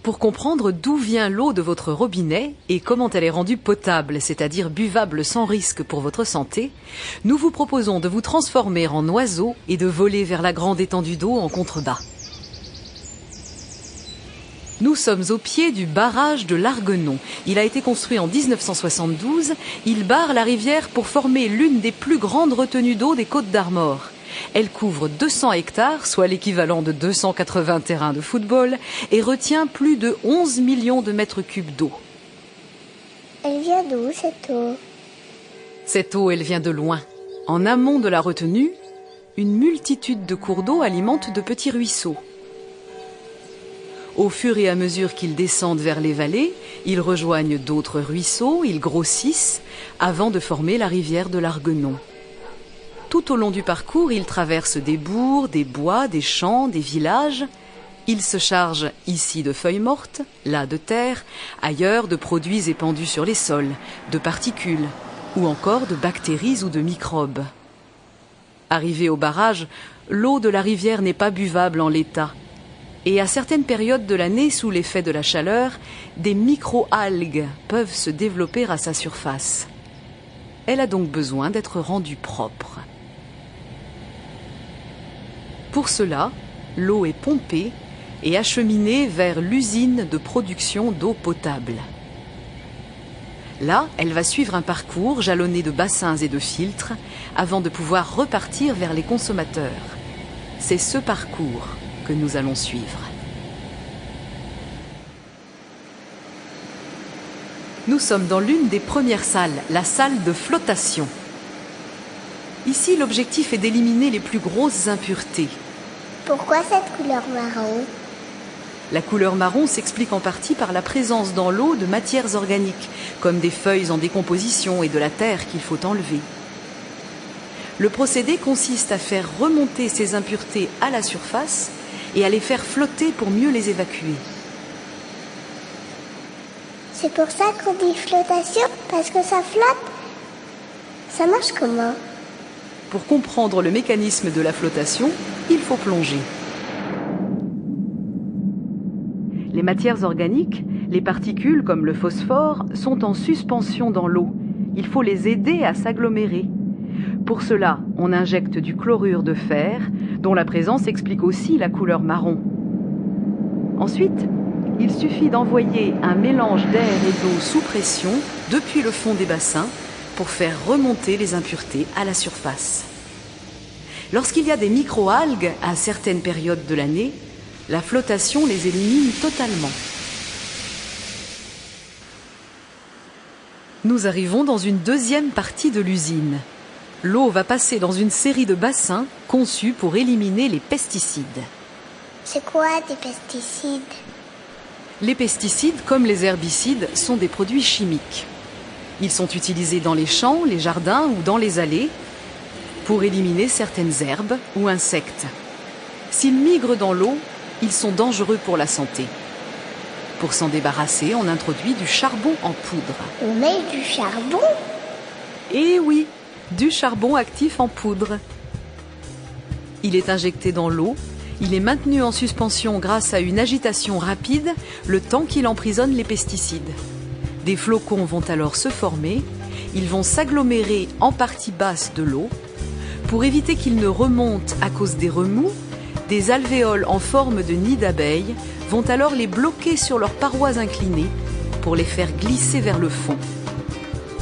Pour comprendre d'où vient l'eau de votre robinet et comment elle est rendue potable, c'est-à-dire buvable sans risque pour votre santé, nous vous proposons de vous transformer en oiseau et de voler vers la grande étendue d'eau en contrebas. Nous sommes au pied du barrage de l'Arguenon. Il a été construit en 1972. Il barre la rivière pour former l'une des plus grandes retenues d'eau des Côtes d'Armor. Elle couvre 200 hectares, soit l'équivalent de 280 terrains de football, et retient plus de 11 millions de mètres cubes d'eau. Elle vient d'où, cette eau? Cette eau, elle vient de loin. En amont de la retenue, une multitude de cours d'eau alimentent de petits ruisseaux. Au fur et à mesure qu'ils descendent vers les vallées, ils rejoignent d'autres ruisseaux, ils grossissent, avant de former la rivière de l'Arguenon. Tout au long du parcours, ils traversent des bourgs, des bois, des champs, des villages. Ils se chargent ici de feuilles mortes, là de terre, ailleurs de produits épandus sur les sols, de particules, ou encore de bactéries ou de microbes. Arrivée au barrage, l'eau de la rivière n'est pas buvable en l'état. Et à certaines périodes de l'année, sous l'effet de la chaleur, des micro-algues peuvent se développer à sa surface. Elle a donc besoin d'être rendue propre. Pour cela, l'eau est pompée et acheminée vers l'usine de production d'eau potable. Là, elle va suivre un parcours jalonné de bassins et de filtres avant de pouvoir repartir vers les consommateurs. C'est ce parcours que nous allons suivre. Nous sommes dans l'une des premières salles, la salle de flottation. Ici, l'objectif est d'éliminer les plus grosses impuretés. Pourquoi cette couleur marron? La couleur marron s'explique en partie par la présence dans l'eau de matières organiques, comme des feuilles en décomposition et de la terre qu'il faut enlever. Le procédé consiste à faire remonter ces impuretés à la surface et à les faire flotter pour mieux les évacuer. C'est pour ça qu'on dit flottation, parce que ça flotte? Ça marche comment? Pour comprendre le mécanisme de la flottation, il faut plonger. Les matières organiques, les particules comme le phosphore, sont en suspension dans l'eau. Il faut les aider à s'agglomérer. Pour cela, on injecte du chlorure de fer, dont la présence explique aussi la couleur marron. Ensuite, il suffit d'envoyer un mélange d'air et d'eau sous pression depuis le fond des bassins pour faire remonter les impuretés à la surface. Lorsqu'il y a des micro-algues à certaines périodes de l'année, la flottation les élimine totalement. Nous arrivons dans une deuxième partie de l'usine. L'eau va passer dans une série de bassins conçus pour éliminer les pesticides. C'est quoi des pesticides? Les pesticides, comme les herbicides, sont des produits chimiques. Ils sont utilisés dans les champs, les jardins ou dans les allées pour éliminer certaines herbes ou insectes. S'ils migrent dans l'eau, ils sont dangereux pour la santé. Pour s'en débarrasser, on introduit du charbon en poudre. On met du charbon? Eh oui, du charbon actif en poudre. Il est injecté dans l'eau. Il est maintenu en suspension grâce à une agitation rapide, le temps qu'il emprisonne les pesticides. Des flocons vont alors se former, ils vont s'agglomérer en partie basse de l'eau. Pour éviter qu'ils ne remontent à cause des remous, des alvéoles en forme de nid d'abeilles vont alors les bloquer sur leurs parois inclinées pour les faire glisser vers le fond.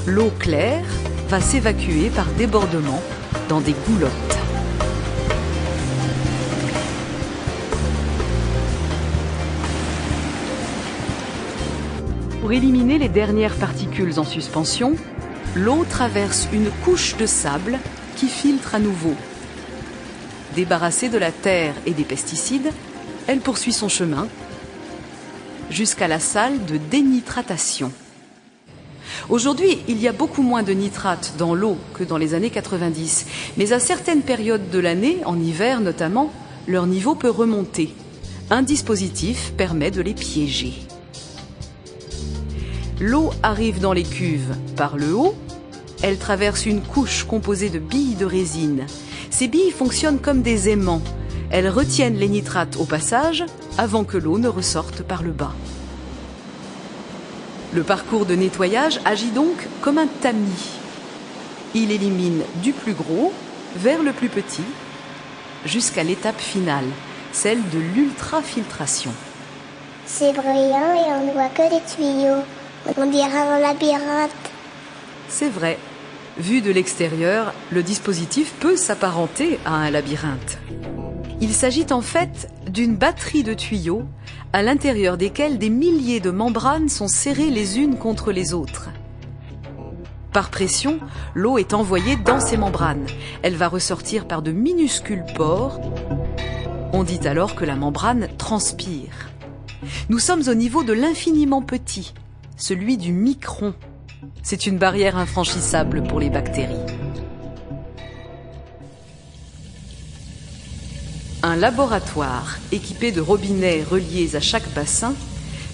L'eau claire va s'évacuer par débordement dans des goulottes. Pour éliminer les dernières particules en suspension, l'eau traverse une couche de sable qui filtre à nouveau. Débarrassée de la terre et des pesticides, elle poursuit son chemin jusqu'à la salle de dénitratation. Aujourd'hui, il y a beaucoup moins de nitrates dans l'eau que dans les années 90, mais à certaines périodes de l'année, en hiver notamment, leur niveau peut remonter. Un dispositif permet de les piéger. L'eau arrive dans les cuves par le haut. Elle traverse une couche composée de billes de résine. Ces billes fonctionnent comme des aimants. Elles retiennent les nitrates au passage avant que l'eau ne ressorte par le bas. Le parcours de nettoyage agit donc comme un tamis. Il élimine du plus gros vers le plus petit jusqu'à l'étape finale, celle de l'ultrafiltration. C'est brillant et on ne voit que les tuyaux. On dirait un labyrinthe. C'est vrai. Vu de l'extérieur, le dispositif peut s'apparenter à un labyrinthe. Il s'agit en fait d'une batterie de tuyaux à l'intérieur desquels des milliers de membranes sont serrées les unes contre les autres. Par pression, l'eau est envoyée dans ces membranes. Elle va ressortir par de minuscules pores. On dit alors que la membrane transpire. Nous sommes au niveau de l'infiniment petit, celui du micron. C'est une barrière infranchissable pour les bactéries. Un laboratoire équipé de robinets reliés à chaque bassin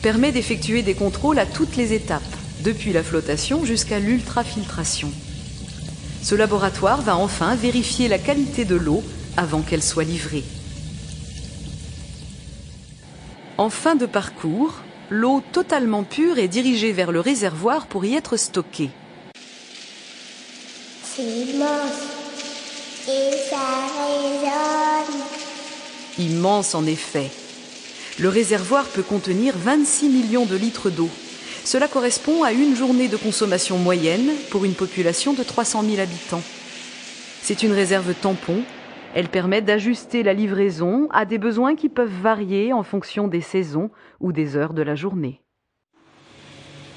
permet d'effectuer des contrôles à toutes les étapes, depuis la flottation jusqu'à l'ultrafiltration. Ce laboratoire va enfin vérifier la qualité de l'eau avant qu'elle soit livrée. En fin de parcours, l'eau totalement pure est dirigée vers le réservoir pour y être stockée. C'est immense et ça résonne. Immense en effet. Le réservoir peut contenir 26 millions de litres d'eau. Cela correspond à une journée de consommation moyenne pour une population de 300 000 habitants. C'est une réserve tampon. Elle permet d'ajuster la livraison à des besoins qui peuvent varier en fonction des saisons ou des heures de la journée.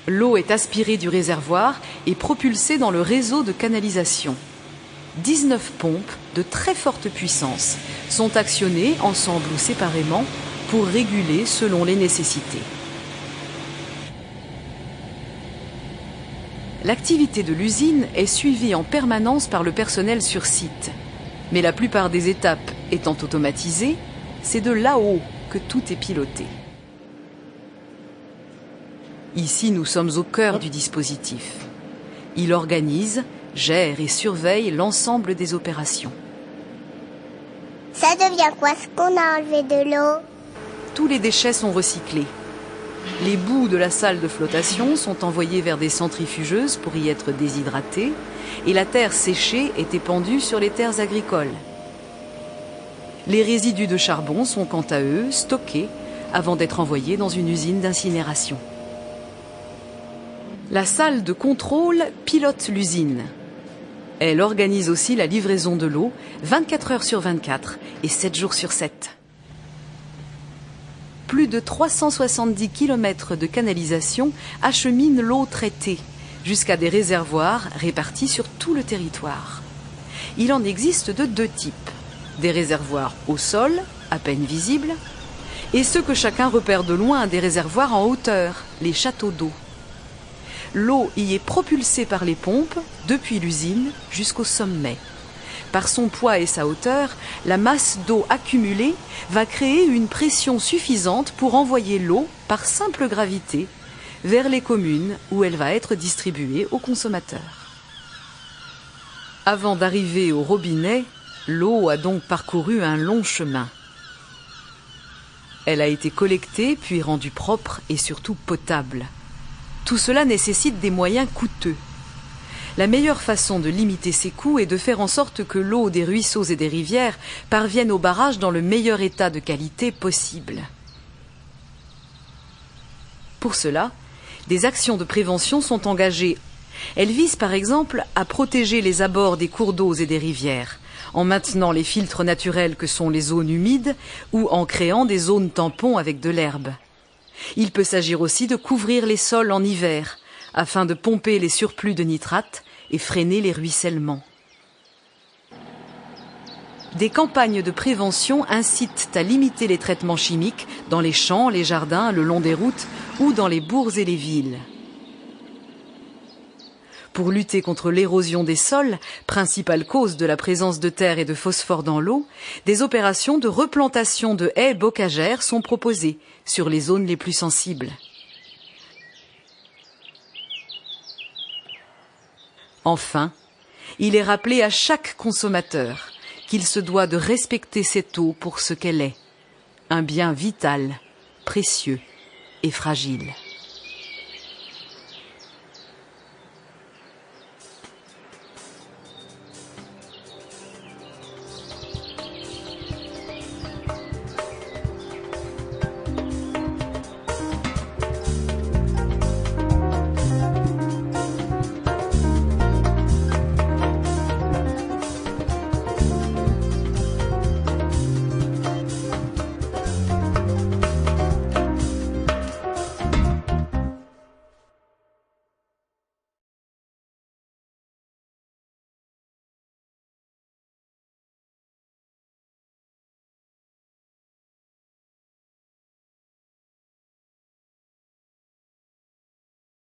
L'eau est aspirée du réservoir et propulsée dans le réseau de canalisation. 19 pompes de très forte puissance sont actionnées ensemble ou séparément pour réguler selon les nécessités. L'activité de l'usine est suivie en permanence par le personnel sur site. Mais la plupart des étapes étant automatisées, c'est de là-haut que tout est piloté. Ici, nous sommes au cœur du dispositif. Il organise, gère et surveille l'ensemble des opérations. Ça devient quoi ce qu'on a enlevé de l'eau? Tous les déchets sont recyclés. Les boues de la salle de flottation sont envoyées vers des centrifugeuses pour y être déshydratées et la terre séchée est épandue sur les terres agricoles. Les résidus de charbon sont quant à eux stockés avant d'être envoyés dans une usine d'incinération. La salle de contrôle pilote l'usine. Elle organise aussi la livraison de l'eau 24 heures sur 24 et 7 jours sur 7. Plus de 370 km de canalisation acheminent l'eau traitée jusqu'à des réservoirs répartis sur tout le territoire. Il en existe de deux types. Des réservoirs au sol, à peine visibles, et ceux que chacun repère de loin, des réservoirs en hauteur, les châteaux d'eau. L'eau y est propulsée par les pompes depuis l'usine jusqu'au sommet. Par son poids et sa hauteur, la masse d'eau accumulée va créer une pression suffisante pour envoyer l'eau par simple gravité vers les communes où elle va être distribuée aux consommateurs. Avant d'arriver au robinet, l'eau a donc parcouru un long chemin. Elle a été collectée puis rendue propre et surtout potable. Tout cela nécessite des moyens coûteux. La meilleure façon de limiter ces coûts est de faire en sorte que l'eau des ruisseaux et des rivières parvienne au barrage dans le meilleur état de qualité possible. Pour cela, des actions de prévention sont engagées. Elles visent par exemple à protéger les abords des cours d'eau et des rivières, en maintenant les filtres naturels que sont les zones humides ou en créant des zones tampons avec de l'herbe. Il peut s'agir aussi de couvrir les sols en hiver, afin de pomper les surplus de nitrates et freiner les ruissellements. Des campagnes de prévention incitent à limiter les traitements chimiques dans les champs, les jardins, le long des routes ou dans les bourgs et les villes. Pour lutter contre l'érosion des sols, principale cause de la présence de terre et de phosphore dans l'eau, des opérations de replantation de haies bocagères sont proposées sur les zones les plus sensibles. Enfin, il est rappelé à chaque consommateur qu'il se doit de respecter cette eau pour ce qu'elle est, un bien vital, précieux et fragile.